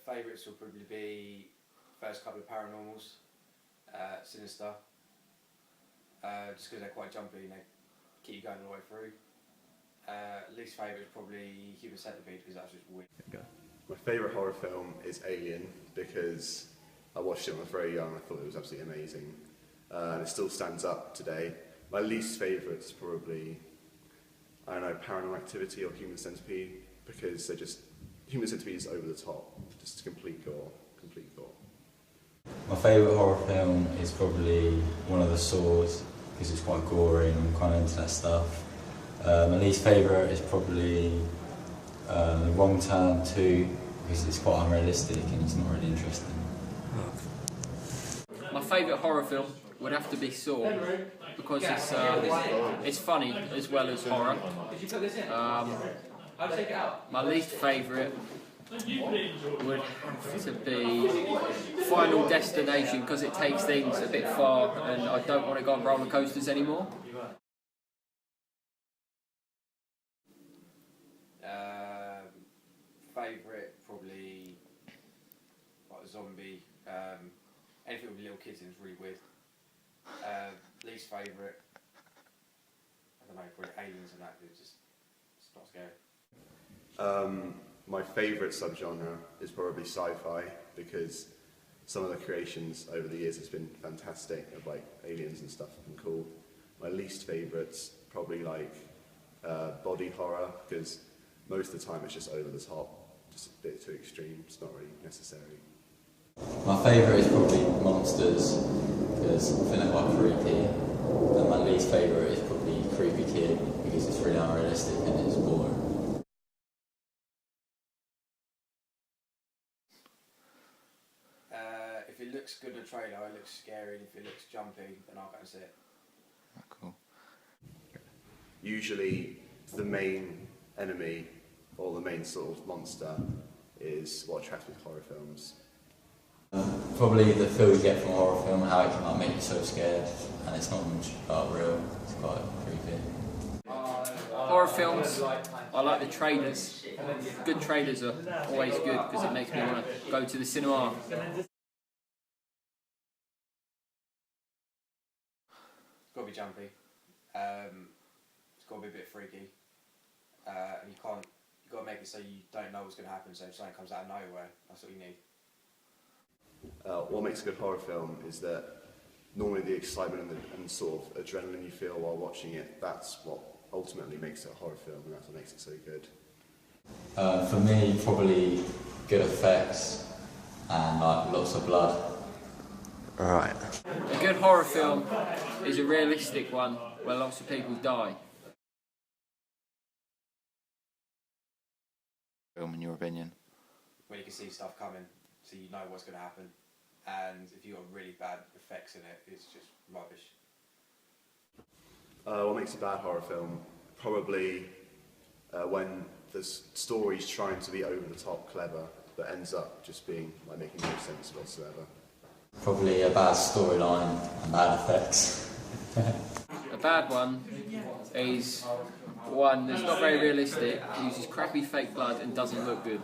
Favourites will probably be first couple of Paranormals, Sinister, just because they're quite jumpy and they keep you going all the way through. Least favourite is probably Human Centipede because that's just weird. My favourite horror film is Alien because I watched it when I was very young. I thought it was absolutely amazing, and it still stands up today. My least favourite is probably, I don't know, Paranormal Activity or Human Centipede because they're just, Human Centipede is over the top, just complete gore, complete gore. My favourite horror film is probably one of the Saws because it's quite gory and I'm kind of into that stuff. My least favourite is probably The Wrong Turn 2 because it's quite unrealistic and it's not really interesting. My favourite horror film would have to be Saw because it's funny as well as horror. My least favourite would have to be Final Destination because it takes things a bit far and I don't want to go on roller coasters anymore. Favourite probably like zombie. Anything with little kids in is really weird. Least favourite, I don't know, probably Aliens and that. It's not scary. My favourite subgenre is probably sci-fi because some of the creations over the years has been fantastic, of like aliens and stuff have been cool. My least favourite's probably like body horror because most of the time it's just over the top, just a bit too extreme, it's not really necessary. My favourite is probably Monsters because I think they're quite creepy, and my least favourite is probably Creepy Kid because it's really unrealistic and it's boring. If it looks good in a trailer, it looks scary, and if it looks jumpy, then I'll go and see it. Cool. Usually the main enemy or the main sort of monster is what attracts me to horror films. Probably the feel you get from a horror film, how it can like, make you so scared, and it's not much about real, it's quite creepy. Horror films, I like the trailers. Good trailers are always good because it makes me want to go to the cinema. It's got to be jumpy. It's got to be a bit freaky. And you've got to make it so you don't know what's going to happen. So if something comes out of nowhere, that's what you need. What makes a good horror film is that normally the excitement and sort of adrenaline you feel while watching it, that's what ultimately makes it a horror film, and that's what makes it so good. For me, probably good effects and like lots of blood. Right. A good horror film is a realistic one where lots of people die. Film, in your opinion? When you can see stuff coming, so you know what's going to happen. And if you've got really bad effects in it, it's just rubbish. What makes a bad horror film? Probably when the story's trying to be over the top clever, but ends up just being like making no sense whatsoever. Probably a bad storyline and bad effects. A bad one is one that's not very realistic, uses crappy fake blood and doesn't look good.